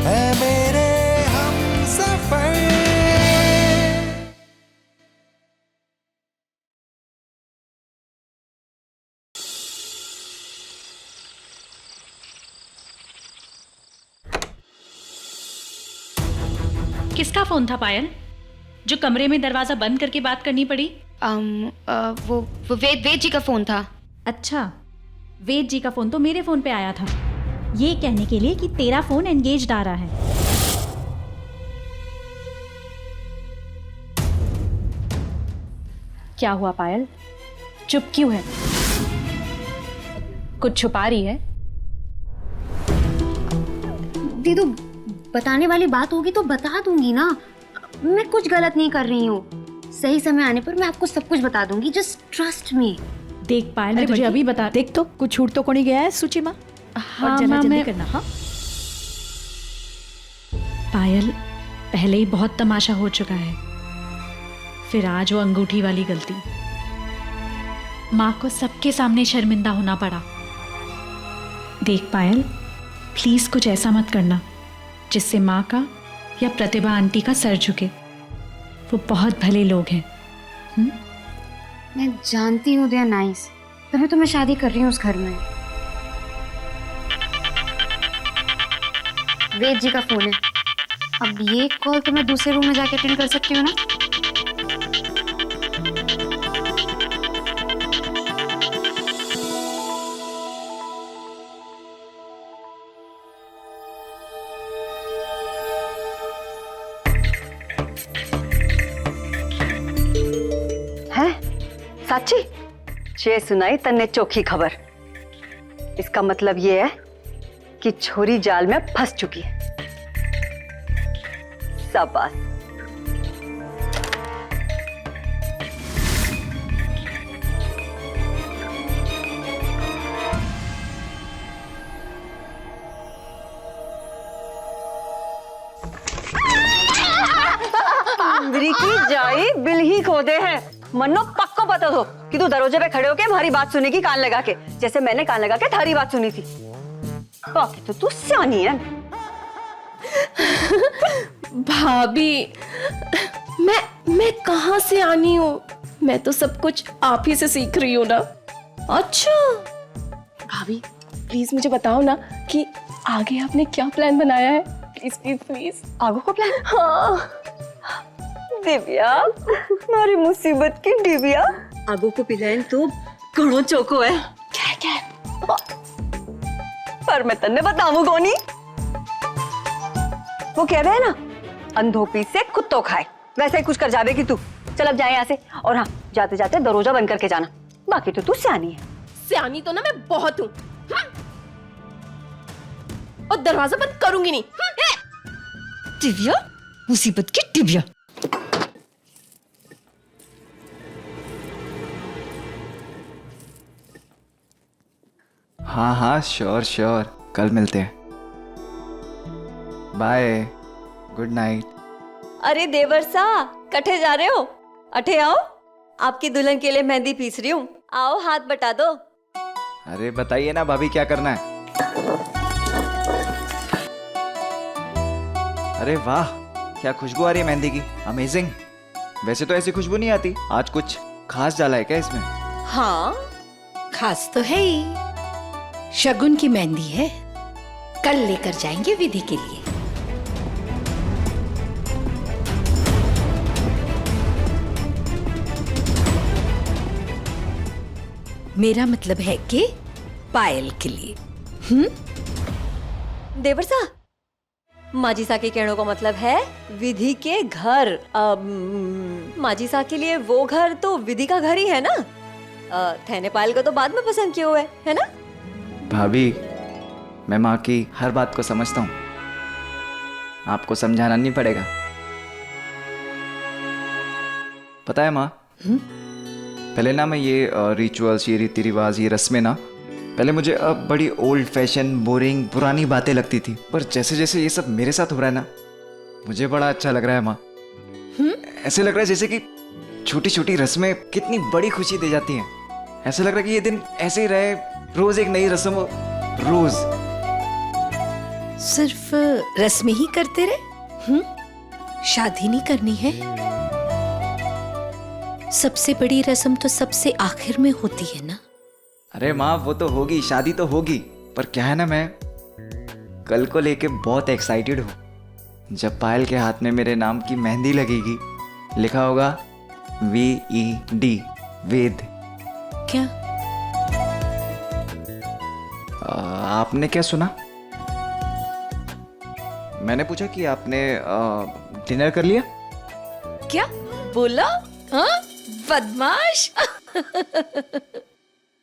है मेरे हमसफर। किसका फोन था पायल, जो कमरे में दरवाजा बंद करके बात करनी पड़ी? वो वेद जी का फोन था। अच्छा, वेद जी का फोन तो मेरे फोन पे आया था, ये कहने के लिए कि तेरा फोन एंगेज्ड आ रहा है। क्या हुआ पायल, चुप क्यों है? कुछ छुपा रही है? दीदू, बताने वाली बात होगी तो बता दूंगी ना। मैं कुछ गलत नहीं कर रही हूँ। सही समय आने पर मैं आपको सब कुछ बता दूंगी। Just trust me. देख पायल, मुझे अभी बता। देख तो कुछ छूट तो कोनी गया है सुचि माँ। हाँ और जल्दी मैं करना। हाँ पायल, पहले ही बहुत तमाशा हो चुका है, फिर आज वो अंगूठी वाली गलती। माँ को सबके सामने शर्मिंदा होना पड़ा। देख पायल, प्लीज कुछ ऐसा मत करना जिससे माँ का या प्रतिभा आंटी का सर झुके। वो बहुत भले लोग हैं। मैं जानती हूँ दे आर नाइस, तभी तो मैं शादी कर रही हूँ उस घर में। वेद जी का फोन है। अब ये कॉल तो मैं दूसरे रूम में जाके अटेंड कर सकती हूँ ना? साची जे सुनाई तन्ने चोखी खबर। इसका मतलब ये है कि छोरी जाल में फंस चुकी है। शाबाश। इंद्री की जाई बिल ही खोदे हैं। मन्नो पक्को बता दो कि तू दरवाजे पे खड़े होके हमारी बात सुनेगी कान लगा के, जैसे मैंने कान लगा के थारी बात सुनी थी। बाकी तो तू सियानी है। भाभी, मैं कहाँ से आनी हूँ? मैं तो सब कुछ आप ही से सीख रही हूँ ना। अच्छा भाभी, प्लीज मुझे बताओ ना कि आगे आपने क्या प्लान बनाया है। Please please please. आगो को प्लान? हाँ दिव्या, हमारी मुसीबत की दिव्या। आगो को पिलाएं तो घणो चोको है। क्या पर मैं तन्ने बताऊं कोनी। वो कह रहे हैं ना, अंधो पी से कुत्तो खाए, वैसे ही कुछ कर जावे कि तू। चल अब जाए यहाँ से, और हाँ, जाते जाते दरवाजा बंद करके जाना। बाकी तो तू सियानी है। सियानी तो ना मैं बहुत हूँ, और दरवाजा बंद करूंगी नहीं। दिव्या, मुसीबत की दिव्या। हाँ हाँ, श्योर श्योर, कल मिलते हैं। Bye, good night. अरे देवर सा, कठे जा रहे हो? अठे आओ, आपकी दुल्हन के लिए मेहंदी पीस रही हूँ। आओ हाथ बटा दो। अरे बताइए ना भाभी, क्या करना है? अरे वाह, क्या खुशबू आ रही है मेहंदी की। अमेजिंग। वैसे तो ऐसी खुशबू नहीं आती, आज कुछ खास डाला है क्या इसमें? हाँ, खास तो है ही। शगुन की मेहंदी है, कल लेकर जाएंगे विधि के लिए। मेरा मतलब है कि पायल के लिए। देवर सा, माजी सा के कहने का मतलब है विधि के घर। माजी सा के लिए वो घर तो विधि का घर ही है ना। थैने पायल को तो बाद में पसंद किया हुआ है ना? भाभी, मैं माँ की हर बात को समझता हूँ, आपको समझाना नहीं पड़ेगा। पता है माँ, पहले ना मैं ये रिचुअल्स, ये रीति रिवाज, ये रस्में ना, पहले मुझे अब बड़ी ओल्ड फैशन, बोरिंग, पुरानी बातें लगती थी। पर जैसे जैसे ये सब मेरे साथ हो रहा है ना, मुझे बड़ा अच्छा लग रहा है माँ। ऐसे लग रहा है जैसे कि छोटी छोटी रस्में कितनी बड़ी खुशी दे जाती हैं। ऐसा लग रहा है कि ये दिन ऐसे ही रहे, रोज एक नई रस्म हो, रोज। सिर्फ रस्म ही करते रहे? शादी नहीं करनी है? सबसे बड़ी रस्म तो सबसे आखिर में होती है ना। अरे माँ वो तो होगी, शादी तो होगी, पर क्या है ना, मैं कल को लेके बहुत एक्साइटेड हूँ। जब पायल के हाथ में मेरे नाम की मेहंदी लगेगी, लिखा होगा VED, वेद। क्या? आपने क्या सुना? मैंने पूछा कि आपने डिनर कर लिया? क्या बोला? हाँ, बदमाश।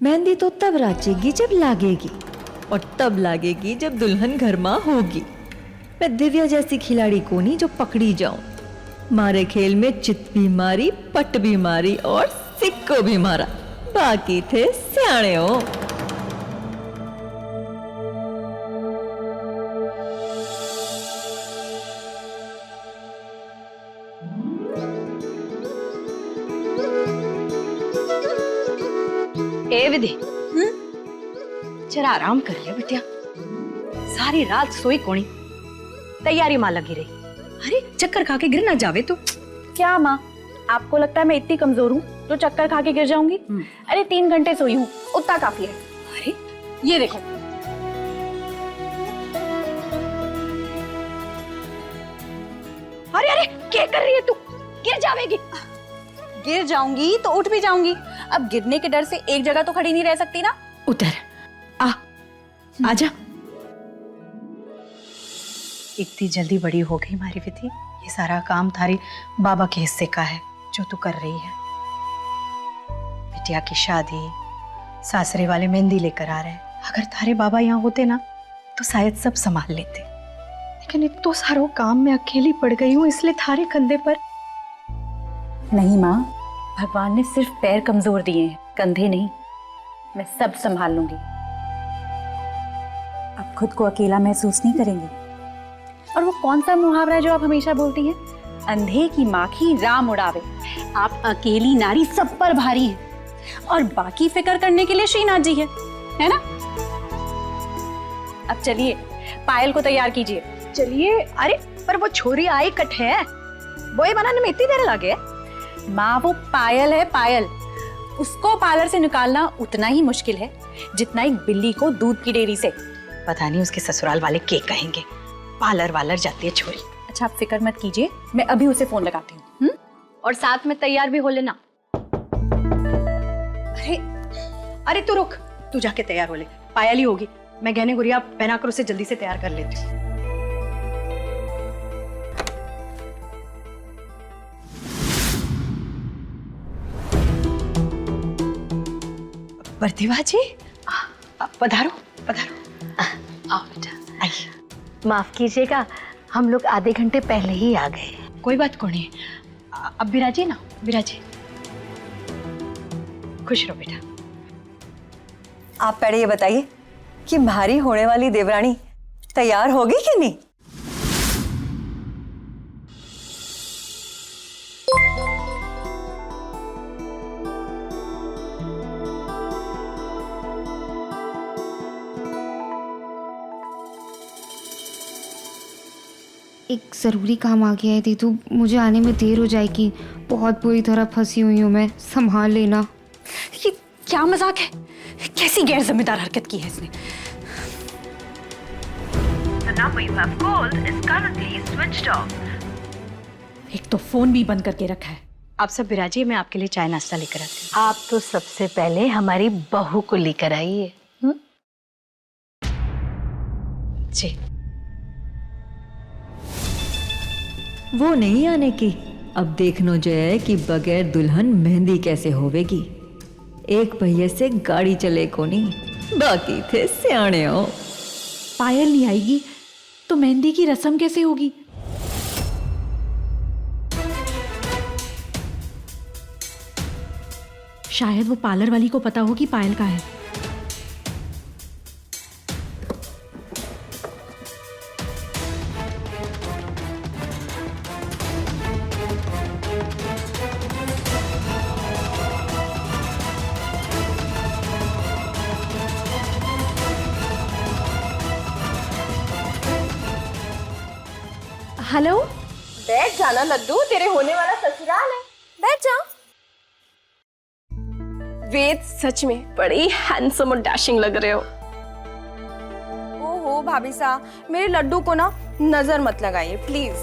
मेहंदी तो तब राचेगी जब लागेगी, और तब लागेगी जब दुल्हन घर माँ होगी। मैं दिव्या जैसी खिलाड़ी को नहीं जो पकड़ी जाऊं। मारे खेल में चित भी मारी, पट भी मारी और सिक्को भी मारा, बाकी थे सियाणे हो। ए विधि, जरा आराम कर ले बिटिया। सारी रात सोई कोनी, तैयारी मां लगी रही। अरे चक्कर खा के गिर ना जावे तू। क्या माँ, आपको लगता है मैं इतनी कमजोर हूँ तो चक्कर खा के गिर जाऊंगी? अरे 3 घंटे सोई हूँ, उतना काफी है। अरे ये देखो, अरे अरे क्या कर रही है तू? गिर जावेगी। गिर जाऊंगी तो उठ भी जाऊंगी। अब गिरने के डर से एक जगह तो खड़ी नहीं रह सकती ना। उतर, आजा। इतनी जल्दी बड़ी हो गई हमारी विधि। ये सारा काम थारी बाबा के हिस्से का है जो तू कर रही है। बिटिया की शादी, सासरे वाले मेहंदी लेकर आ रहे हैं। अगर थारे बाबा यहाँ होते ना तो शायद सब संभाल लेते, लेकिन इतना सारा काम में अकेली पड़ गई हूँ, इसलिए थारे कंधे पर। नहीं माँ, भगवान ने सिर्फ पैर कमजोर दिए हैं, कंधे नहीं। मैं सब संभाल लूंगी। आप खुद को अकेला महसूस नहीं करेंगी। और वो कौन सा मुहावरा है जो आप हमेशा बोलती हैं, अंधे की माखी राम उड़ावे। आप अकेली नारी सब पर भारी हैं और बाकी फिक्र करने के लिए श्रीनाथ जी है ना? अब चलिए पायल को तैयार कीजिए। चलिए। अरे पर वो छोरी आई कट है, बोए बनाने में इतनी देर लगे? माँ वो पायल है, पायल। उसको पार्लर से निकालना उतना ही मुश्किल है जितना एक बिल्ली को दूध की डेयरी से। पता नहीं उसके ससुराल वाले क्या कहेंगे, पार्लर वालर जाती है छोरी। अच्छा आप फिक्र मत कीजिए, मैं अभी उसे फोन लगाती हूँ। और साथ में तैयार भी हो लेना। अरे अरे तू रुक, तू जाके तैयार हो ले, पायल ही होगी। मैं गहने गुड़िया पहना कर उसे जल्दी से तैयार कर लेती हूँ। प्रतिभा जी, पधारो पधारो। आओ बेटा, आइए। माफ कीजिएगा, हम लोग आधे घंटे पहले ही आ गए। कोई बात को नहीं। अब बिराजिए ना, बिराजिए। खुश रहो बेटा। आप पहले ये बताइए कि भारी होने वाली देवरानी तैयार होगी कि नहीं? एक ज़रूरी काम आ गया है दीदू, मुझे आने में देर हो जाएगी। बहुत बुरी तरह फंसी हुई हूँ मैं, संभाल लेना। ये क्या मजाक है? कैसी गैर जिम्मेदार हरकत की है इसने? एक तो फोन भी बंद करके रखा है। आप सब बिराजिए, मैं आपके लिए चाय नाश्ता लेकर आती हूँ। आप तो सबसे पहले हमारी बहू को लेकर आइए। जी। वो नहीं आने की। अब देखनो जो है कि बगैर दुल्हन मेहंदी कैसे होवेगी। एक पहिए से गाड़ी चले को नहीं, बाकी थे सियाणे हो। पायल नहीं आएगी तो मेहंदी की रस्म कैसे होगी? शायद वो पार्लर वाली को पता हो कि पायल का है। हेलो, बैठ जाना लड्डू, तेरे होने वाला ससुराल है, बैठ जा। वेद, सच में बड़ी हैंडसम और डैशिंग लग रहे हो। ओहो भाभी साहब, मेरे लड्डू को ना नजर मत लगाइए प्लीज।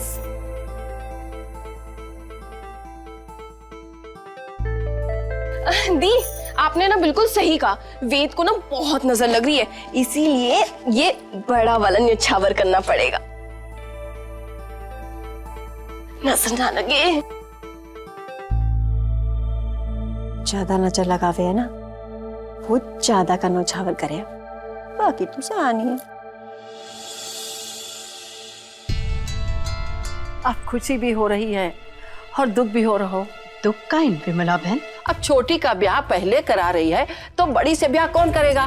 दी, आपने ना बिल्कुल सही कहा, वेद को ना बहुत नजर लग रही है, इसीलिए ये बड़ा वाला न्यौछावर करना पड़ेगा, नजर ना लगे। ज्यादा नजर लगावे है ना, वो ज्यादा का न्यौछावर करे, बाकी तो सहानी है। अब खुशी भी हो रही है और दुख भी हो रहा हो। दुख का इन विमला बहन? अब छोटी का ब्याह पहले करा रही है तो बड़ी से ब्याह कौन करेगा?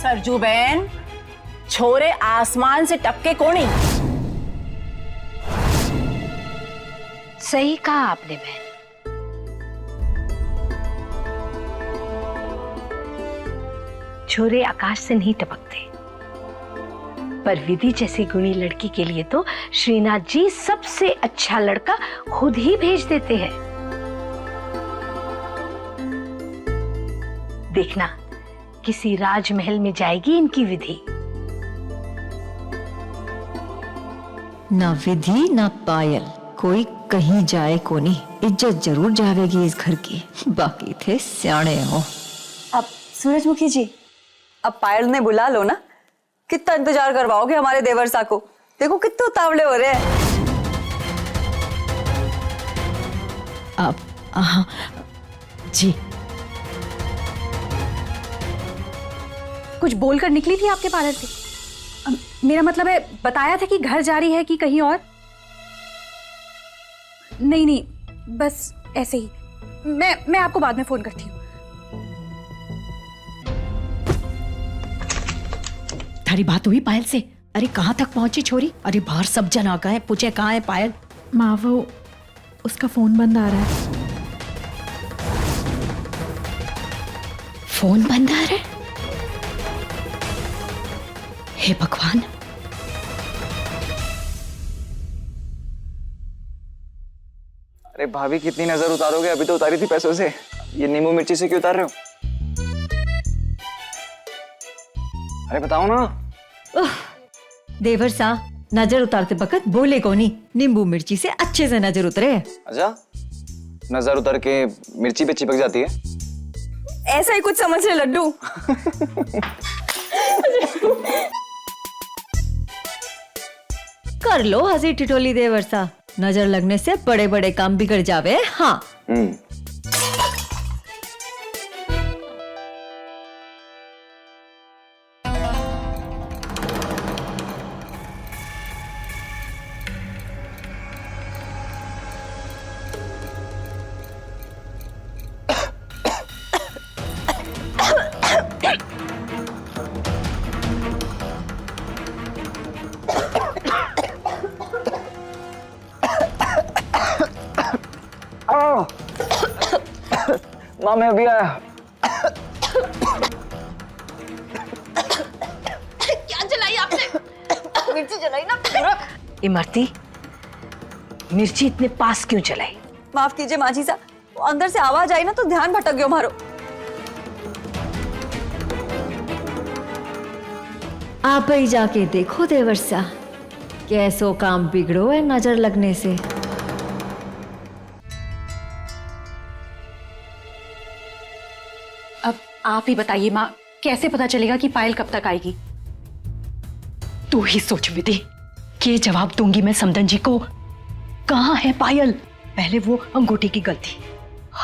सरजू बहन, छोरे आसमान से टपके कोनी। सही कहा आपने बहन। छोरे आकाश से नहीं टपकते, पर विधि जैसी गुणी लड़की के लिए तो श्रीनाथ जी सबसे अच्छा लड़का खुद ही भेज देते हैं। देखना, किसी राजमहल में जाएगी इनकी विधि। ना विधि ना पायल, कोई कहीं जाए को नहीं, इज्जत जरूर जावेगी इस घर की, बाकी थे सियाने हो। अब सूरजमुखी जी, अब पायल ने बुला लो ना, कितना इंतजार करवाओगे हमारे देवर सा को? देखो कितने उतावले हो रहे हैं। अब हाँ जी, कुछ बोलकर निकली थी आपके पार्लर से? मेरा मतलब है, बताया था कि घर जा रही है कि कहीं और? नहीं नहीं, बस ऐसे ही। मैं आपको बाद में फोन करती हूँ। थारी बात हुई पायल से? अरे कहाँ तक पहुंची छोरी? अरे बाहर सब जन आ गए, पूछे कहाँ है पायल? माँ, वो उसका फोन बंद आ रहा है। फोन बंद आ रहा है? हे भगवान। अरे भाभी, कितनी नजर उतारोगे? अभी तो उतारी थी पैसों से, ये नींबू मिर्ची से क्यों उतार रहे हो? अरे बताओ ना। देवर सा नजर उतारते वक्त बोले को नहीं, नींबू मिर्ची से अच्छे से नजर उतरे। अच्छा, नजर उतर के मिर्ची पे चिपक जाती है? ऐसा ही कुछ समझ रहे लड्डू। कर लो हंसी टिटोली देवर सा, नजर लगने से बड़े बड़े काम बिगड़ जावे। हाँ माँ, मैं अभी आया। क्या जलाई आपने? मिर्ची जलाई ना पूरा। इमरती, मिर्ची इतने पास क्यों जलाई? माफ कीजिए माजी सा, अंदर से आवाज आई ना तो ध्यान भटक गयो मारो। आप ही जाके देखो देवर सा, कैसो काम बिगड़ो है नजर लगने से। अब आप ही बताइए माँ, कैसे पता चलेगा कि पायल कब तक आएगी? तू ही सोच विधि, क्या जवाब दूंगी मैं समदन जी को? कहाँ है पायल? पहले वो अंगूठी की गलती,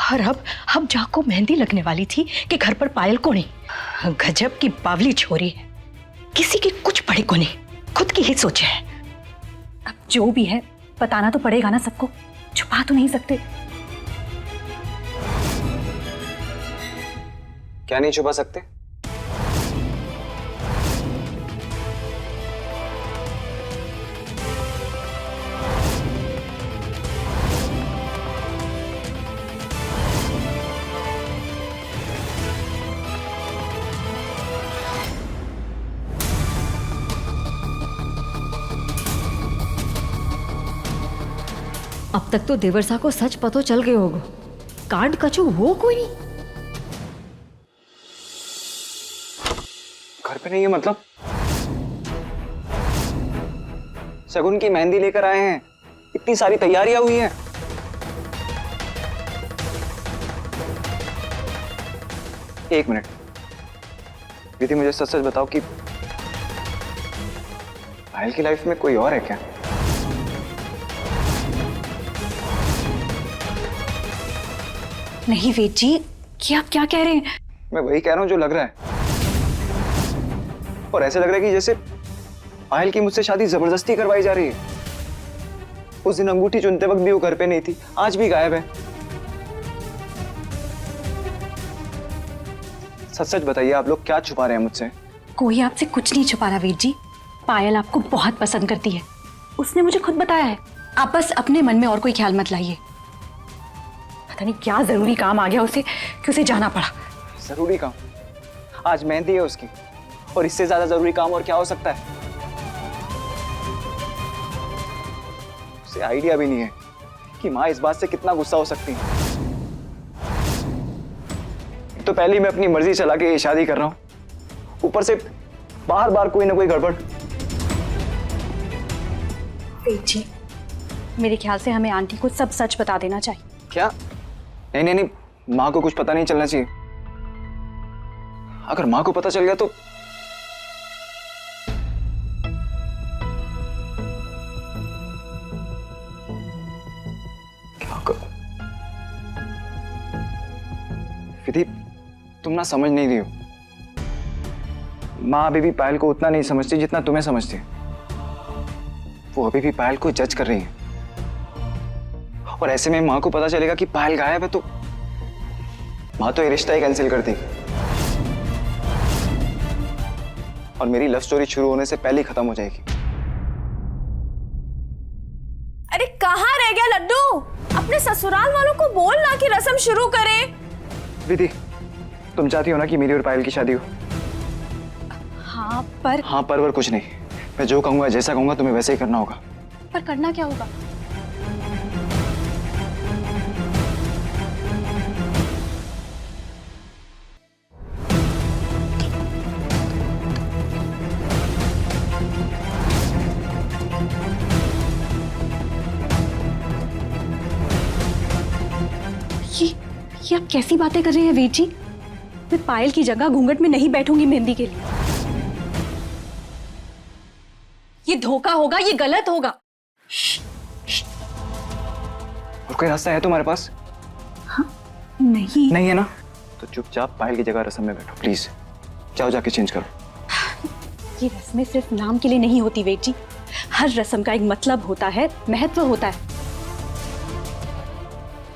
और अब जाको मेहंदी लगने वाली थी कि घर पर पायल को नहीं। गजब की बावली छोरी है, किसी की कुछ पड़े को नहीं, खुद की ही सोचे है। अब जो भी है बताना तो पड़ेगा ना सबको, छुपा तो नहीं सकते। क्या नहीं छुपा सकते? अब तक तो देवरसा को सच पतो चल गयो होगा। कांड कछु वो कोई नहीं। घर पे नहीं है मतलब? शगुन की मेहंदी लेकर आए हैं, इतनी सारी तैयारियां हुई हैं। एक मिनट विधि, मुझे सच सच बताओ कि पायल की लाइफ में कोई और है क्या? नहीं वेद जी, ये आप क्या कह रहे हैं? मैं वही कह रहा हूं जो लग रहा है। और ऐसे लग रहा है कि जैसे पायल की मुझसे शादी जबरदस्ती करवाई जा रही है। उस दिन अंगूठी चुनते वक्त भी वो घर पे नहीं थी, आज भी गायब है। सच सच बताइए, आप लोग क्या छुपा रहे हैं मुझसे? कोई आपसे कुछ नहीं छुपा रहा वीर जी। पायल आपको बहुत पसंद करती है, उसने मुझे खुद बताया है। आप बस अपने मन में और कोई ख्याल मत लाइए। पता नहीं क्या जरूरी काम आ गया उसे कि उसे जाना पड़ा। जरूरी काम? आज मेहंदी है उसकी, और इससे ज्यादा जरूरी काम और क्या हो सकता है? उसे आइडिया भी नहीं है कि माँ इस बात से कितना गुस्सा हो सकती है। तो पहले ही मैं अपनी मर्जी चला के ये शादी कर रहा हूं, ऊपर से बार बार कोई ना कोई गड़बड़। जी, मेरे ख्याल से हमें आंटी को सब सच बता देना चाहिए। क्या? नहीं नहीं नहीं, माँ को कुछ पता नहीं चलना चाहिए। अगर माँ को पता चल गया तो क्या करूं? विधि, तुम ना समझ नहीं रही हो। माँ अभी भी पायल को उतना नहीं समझती जितना तुम्हें समझती। वो अभी भी पायल को जज कर रही है, और ऐसे में माँ को पता चलेगा कि पायल गायब है तो माँ तो ये रिश्ता ही कैंसिल कर देगी, और मेरी लव स्टोरी शुरू होने से पहले ही खत्म हो जाएगी। अरे कहाँ रह गया लड्डू? अपने ससुराल वालों को बोल ना कि रस्म शुरू करें। विधि, तुम चाहती हो ना कि मेरी और पायल की शादी हो? हाँ पर कुछ नहीं। मैं जो कहूंगा, जैसा कहूंगा, तुम्हें वैसे ही करना होगा। पर करना क्या होगा? ये आप कैसी बातें कर रहे हैं वीर जी? मैं पायल की जगह घूंघट में नहीं बैठूंगी मेहंदी के लिए। ये धोखा होगा, ये गलत होगा। और कोई रास्ता है तुम्हारे पास? हाँ, नहीं है ना? तो चुपचाप पायल की जगह रस्म में बैठो प्लीज। जाओ जाके चेंज करो। ये रस्में सिर्फ नाम के लिए नहीं होती वेद जी। हर रस्म का एक मतलब होता है, महत्व होता है।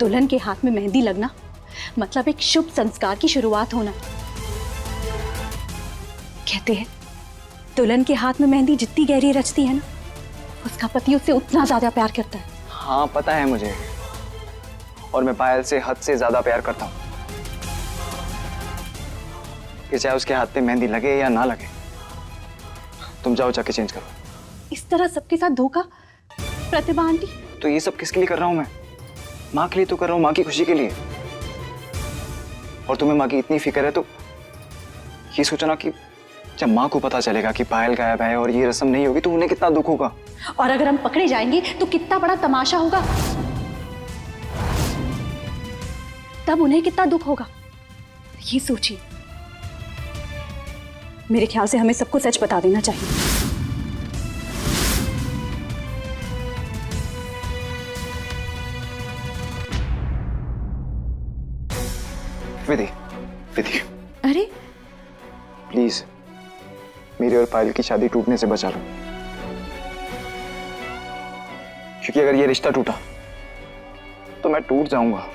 दुल्हन के हाथ में मेहंदी लगना मतलब एक शुभ संस्कार की शुरुआत होना। कहते हैं दुल्हन के हाथ में मेहंदी जितनी गहरी रचती है ना, उसका पति उससे उतना ज्यादा प्यार करता है। हाँ पता है मुझे, और मैं पायल से हद से ज्यादा प्यार करता हूँ। कि चाहे उसके हाथ पे मेहंदी लगे या ना लगे। तुम जाओ जाके चेंज करो। इस तरह सबके साथ धोखा? प्रतिभा आंटी, तो ये सब किसके लिए कर रहा हूँ मैं? माँ के लिए तो कर रहा हूँ, माँ की खुशी के लिए। और तुम्हें माँ की इतनी फिक्र है तो ये सोचना कि जब माँ को पता चलेगा कि पायल गायब है और ये रस्म नहीं होगी तो उन्हें कितना दुख होगा। और अगर हम पकड़े जाएंगे तो कितना बड़ा तमाशा होगा, तब उन्हें कितना दुख होगा, ये सोचिए। मेरे ख्याल से हमें सबको सच बता देना चाहिए। विधि, विधि, अरे प्लीज मेरी और पायल की शादी टूटने से बचा लो। क्योंकि अगर ये रिश्ता टूटा तो मैं टूट जाऊंगा।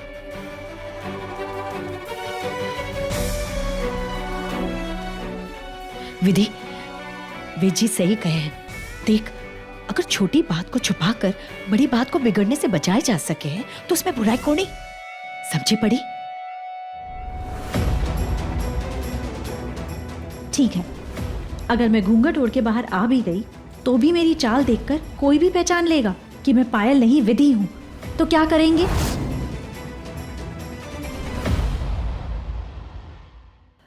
विधि, जी सही कहे हैं। देख, अगर छोटी बात को छुपाकर बड़ी बात को बिगड़ने से बचाया जा सके तो उसमें बुराई कौन नहीं? समझी पड़ी? ठीक है, अगर मैं घूंघट ओढ़ के बाहर आ भी गई तो भी मेरी चाल देखकर कोई भी पहचान लेगा कि मैं पायल नहीं विधि हूँ। तो क्या करेंगे?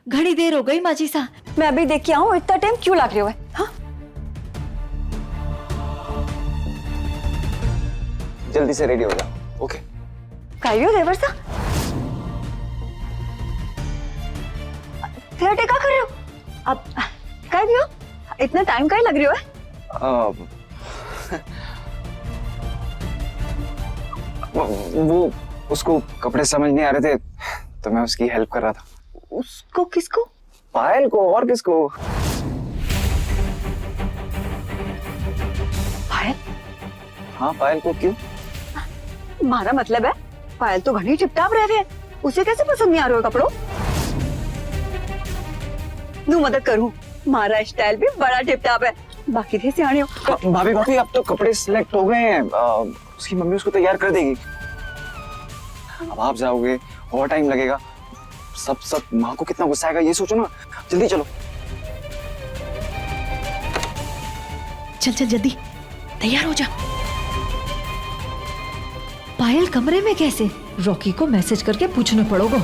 घड़ी देर हो गई माजी सा। मैं अभी देख के आऊँ, इतना टाइम क्यों लग रहे हो? हाँ, जल्दी से रेडी हो जाओ। ओके। कहियो देवर सा, फिर टेका कर रहे हो? अब कह दियो, इतना टाइम का ही लग रही हो है? वो उसको कपड़े समझ नहीं आ रहे थे तो मैं उसकी हेल्प कर रहा था। उसको? किसको? पायल को, और किसको? पायल? हाँ पायल को। क्यों? हमारा मतलब है पायल तो घनी टिपटाप रह रहे हैं, उसे कैसे पसंद नहीं आ रहे हो कपड़ों? नू मदद करूं, हमारा स्टाइल भी बड़ा टिपटाप है, बाकी थे सियाने हो। भाभी भाभी अब तो कपड़े सिलेक्ट हो गए हैं, उसकी मम्मी उसको तैयार कर देगी। अब आप जाओगे और टाइम लगेगा, सब माँ को कितना गुस्सा आएगा ये सोचो ना। जल्दी चलो। चल चल जल्दी तैयार हो जा। पायल कमरे में कैसे? रॉकी को मैसेज करके पूछना पड़ोगा।